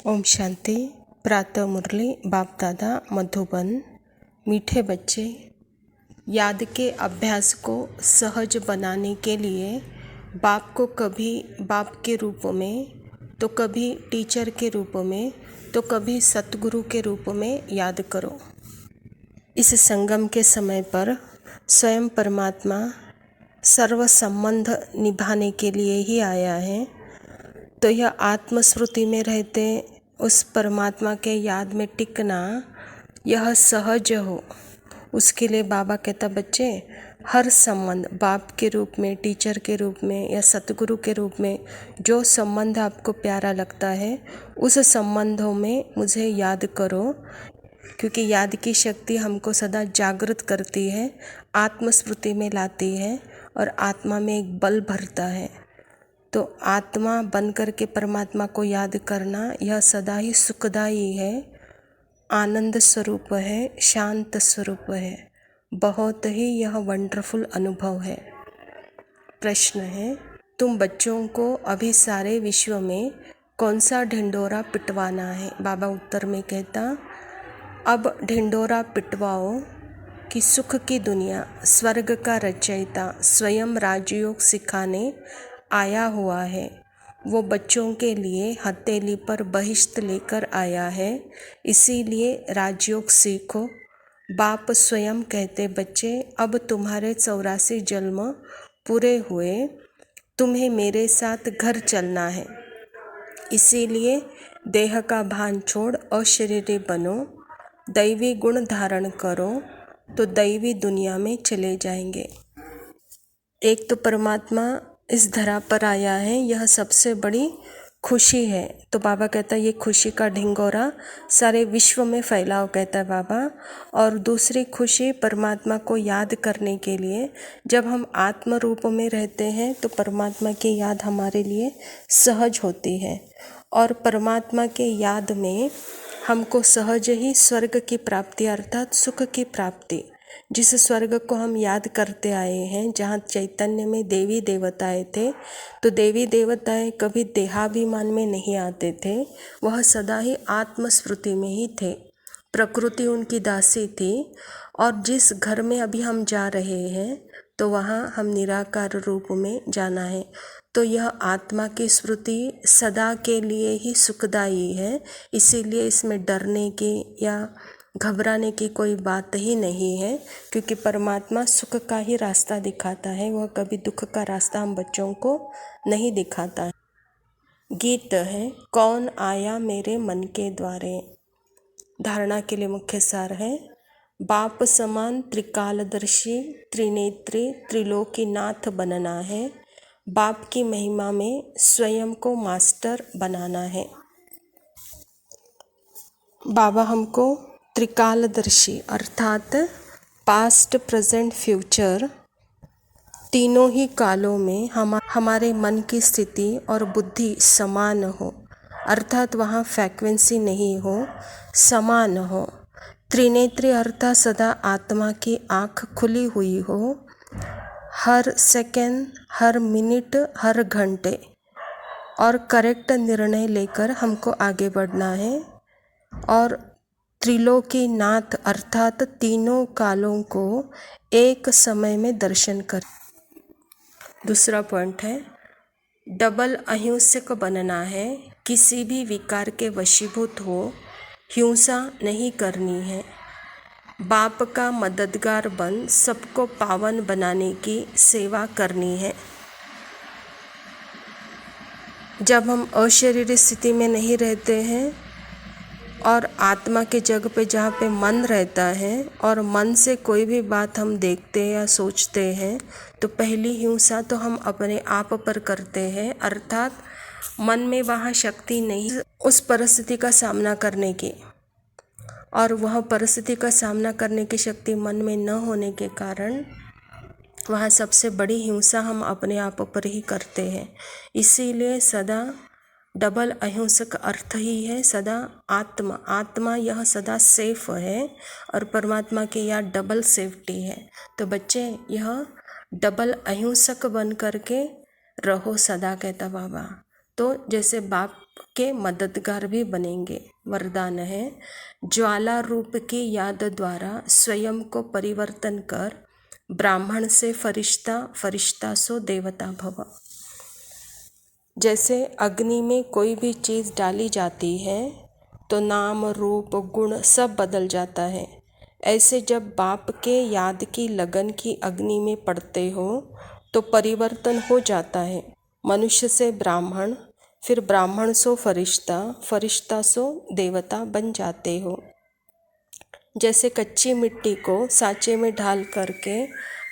ओम शांति। प्रातः मुरली बाप दादा मधुबन। मीठे बच्चे, याद के अभ्यास को सहज बनाने के लिए बाप को कभी बाप के रूप में, तो कभी टीचर के रूप में, तो कभी सतगुरु के रूप में याद करो। इस संगम के समय पर स्वयं परमात्मा सर्व संबंध निभाने के लिए ही आया है। तो यह आत्मस्मृति में रहते उस परमात्मा के याद में टिकना यह सहज हो, उसके लिए बाबा कहता बच्चे हर संबंध बाप के रूप में, टीचर के रूप में या सतगुरु के रूप में जो संबंध आपको प्यारा लगता है उस संबंधों में मुझे याद करो, क्योंकि याद की शक्ति हमको सदा जागृत करती है, आत्मस्मृति में लाती है और आत्मा में एक बल भरता है। तो आत्मा बनकर के परमात्मा को याद करना यह सदा ही सुखदायी है, आनंद स्वरूप है, शांत स्वरूप है। बहुत ही यह वंडरफुल अनुभव है। प्रश्न है, तुम बच्चों को अभी सारे विश्व में कौन सा ढिंडोरा पिटवाना है? बाबा उत्तर में कहता, अब ढिंडोरा पिटवाओ कि सुख की दुनिया, स्वर्ग का रचयिता स्वयं राजयोग सिखाने आया हुआ है। वो बच्चों के लिए हथेली पर बहिश्त लेकर आया है, इसीलिए राजयोग सीखो। बाप स्वयं कहते बच्चे अब तुम्हारे 84 जन्म पूरे हुए, तुम्हें मेरे साथ घर चलना है, इसीलिए देह का भान छोड़ अशरीरी बनो, दैवी गुण धारण करो तो दैवी दुनिया में चले जाएंगे। एक तो परमात्मा इस धरा पर आया है, यह सबसे बड़ी खुशी है। तो बाबा कहता है ये खुशी का ढिंगोरा सारे विश्व में फैलाओ, कहता है बाबा। और दूसरी खुशी परमात्मा को याद करने के लिए, जब हम आत्म रूप में रहते हैं तो परमात्मा की याद हमारे लिए सहज होती है, और परमात्मा के याद में हमको सहज ही स्वर्ग की प्राप्ति अर्थात सुख की प्राप्ति, जिस स्वर्ग को हम याद करते आए हैं, जहाँ चैतन्य में देवी देवताएं थे, तो देवी देवताएं कभी देहाभिमान में नहीं आते थे, वह सदा ही आत्मस्मृति में ही थे। प्रकृति उनकी दासी थी, और जिस घर में अभी हम जा रहे हैं तो वहाँ हम निराकार रूप में जाना है। तो यह आत्मा की स्मृति सदा के लिए ही सुखदायी है, इसीलिए इसमें डरने की या घबराने की कोई बात ही नहीं है, क्योंकि परमात्मा सुख का ही रास्ता दिखाता है, वह कभी दुख का रास्ता हम बच्चों को नहीं दिखाता है। गीत है, कौन आया मेरे मन के द्वारे। धारणा के लिए मुख्य सार है, बाप समान त्रिकालदर्शी त्रिनेत्री त्रिलोकीनाथ बनना है, बाप की महिमा में स्वयं को मास्टर बनाना है। बाबा हमको त्रिकालदर्शी अर्थात पास्ट, प्रेजेंट, फ्यूचर तीनों ही कालों में हमारे मन की स्थिति और बुद्धि समान हो, अर्थात वहाँ फ्रीक्वेंसी नहीं हो, समान हो। त्रिनेत्री अर्थात सदा आत्मा की आँख खुली हुई हो, हर सेकंड, हर मिनट, हर घंटे, और करेक्ट निर्णय लेकर हमको आगे बढ़ना है। और त्रिलोकीनाथ अर्थात तीनों कालों को एक समय में दर्शन कर। दूसरा पॉइंट है, डबल अहिंसक बनना है, किसी भी विकार के वशीभूत हो हिंसा नहीं करनी है, बाप का मददगार बन सबको पावन बनाने की सेवा करनी है। जब हम अशरीरी स्थिति में नहीं रहते हैं और आत्मा के जग पे जहाँ पे मन रहता है, और मन से कोई भी बात हम देखते हैं या सोचते हैं, तो पहली हिंसा तो हम अपने आप पर करते हैं, अर्थात मन में वहाँ शक्ति नहीं उस परिस्थिति का सामना करने की, और वह परिस्थिति का सामना करने की शक्ति मन में न होने के कारण वहाँ सबसे बड़ी हिंसा हम अपने आप पर ही करते हैं। इसीलिए सदा डबल अहिंसक अर्थ ही है सदा आत्मा यह सदा सेफ है, और परमात्मा की यह डबल सेफ्टी है। तो बच्चे यह डबल अहिंसक बन करके रहो सदा, कहता बाबा। तो जैसे बाप आपके मददगार भी बनेंगे। वरदान है, ज्वाला रूप की याद द्वारा स्वयं को परिवर्तन कर ब्राह्मण से फरिश्ता, फरिश्ता सो देवता भव। जैसे अग्नि में कोई भी चीज़ डाली जाती है तो नाम रूप गुण सब बदल जाता है। ऐसे जब बाप के याद की लगन की अग्नि में पड़ते हो तो परिवर्तन हो जाता है। मनुष्य से ब्राह्मण, फिर ब्राह्मण सो फरिश्ता, फरिश्ता सो देवता बन जाते हो। जैसे कच्ची मिट्टी को सांचे में ढाल करके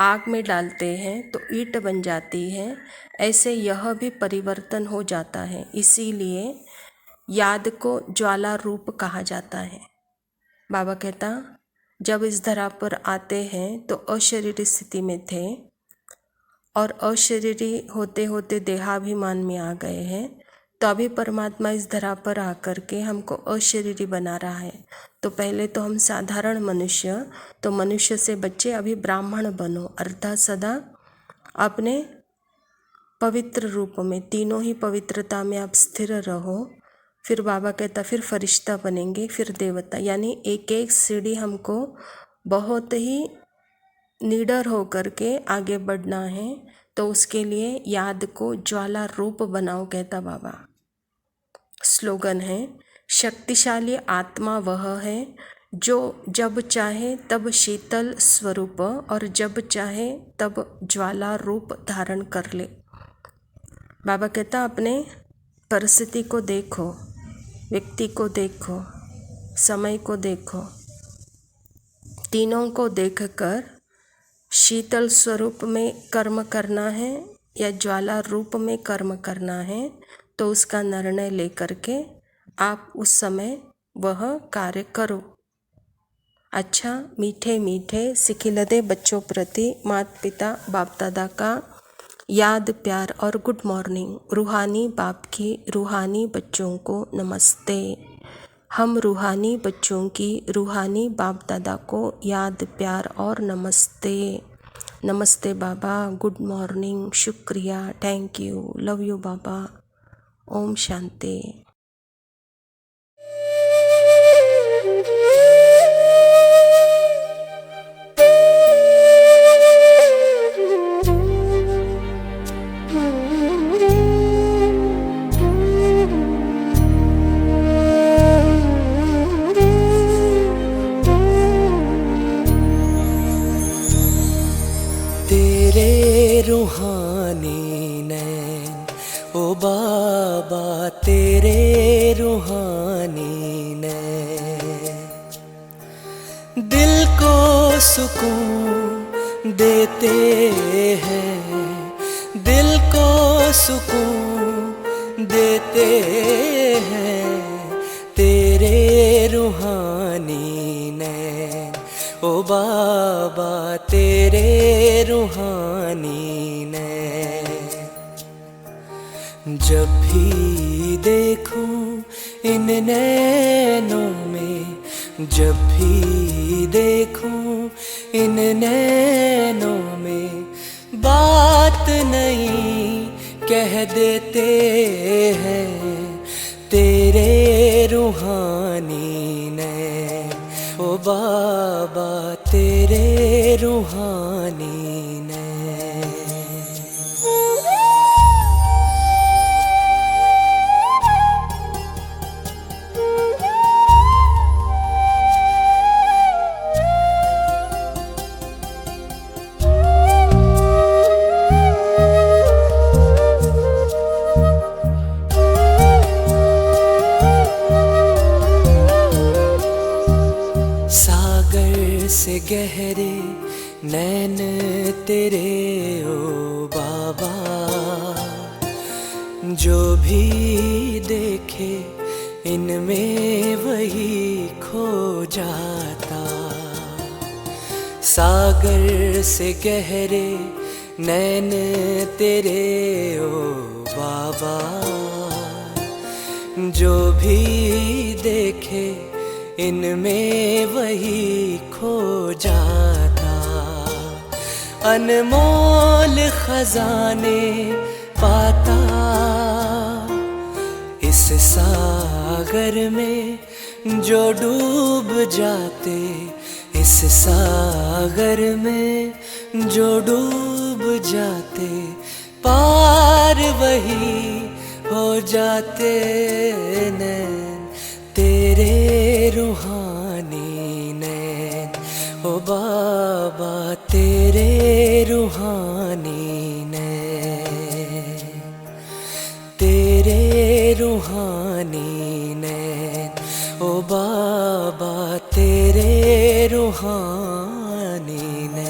आग में डालते हैं तो ईंट बन जाती है, ऐसे यह भी परिवर्तन हो जाता है। इसीलिए याद को ज्वाला रूप कहा जाता है। बाबा कहता, जब इस धरा पर आते हैं तो अशरीरी स्थिति में थे और अशरीरी होते होते देहाभिमान में आ गए हैं, तो अभी परमात्मा इस धरा पर आकर के हमको अशरीरी बना रहा है। तो पहले तो हम साधारण मनुष्य, तो मनुष्य से बच्चे अभी ब्राह्मण बनो, अर्थात सदा अपने पवित्र रूप में, तीनों ही पवित्रता में आप स्थिर रहो। फिर बाबा कहता फिर फरिश्ता बनेंगे, फिर देवता, यानी एक एक सीढ़ी हमको बहुत ही निडर हो करके आगे बढ़ना है। तो उसके लिए याद को ज्वाला रूप बनाओ, कहता बाबा। स्लोगन है, शक्तिशाली आत्मा वह है जो जब चाहे तब शीतल स्वरूप और जब चाहे तब ज्वाला रूप धारण कर ले। बाबा कहता अपने परिस्थिति को देखो, व्यक्ति को देखो, समय को देखो, तीनों को देखकर शीतल स्वरूप में कर्म करना है या ज्वाला रूप में कर्म करना है, तो उसका निर्णय लेकर के आप उस समय वह कार्य करो। अच्छा, मीठे मीठे सिखिलदे बच्चों प्रति माता पिता बाप दादा का याद, प्यार और गुड मॉर्निंग। रूहानी बाप की रूहानी बच्चों को नमस्ते। हम रूहानी बच्चों की रूहानी बाप दादा को याद, प्यार और नमस्ते। नमस्ते बाबा, गुड मॉर्निंग, शुक्रिया, थैंक यू, लव यू बाबा। ओम शांति। रूहानी नैन ओ बाबा, तेरे रूहानी नैन दिल को सुकून देते हैं, दिल को सुकून देते हैं। तेरे रूहानी नैन ओ बाबा, तेरे रूहानी नैन जब भी देखूं इन नैनों में, जब भी देखूं इन नैनों में, बात नहीं कह देते हैं। तेरे रूहानी नैन ओ बाबा, तेरे रूहानी नैन। सागर से गहरे नैन तेरे ओ बाबा, जो भी देखे इनमें वही खो जाता। सागर से गहरे नैन तेरे ओ बाबा, जो भी देखे इनमें वही खो जाता। अनमोल खजाने पाता इस सागर में जो डूब जाते, इस सागर में जो डूब जाते, पार वही हो जाते नैन तेरे रूहानी नैन। ओ बाबा तेरे रूहानी नैन, तेरे रूहानी नैन। ओ बाबा तेरे रूहानी नैन।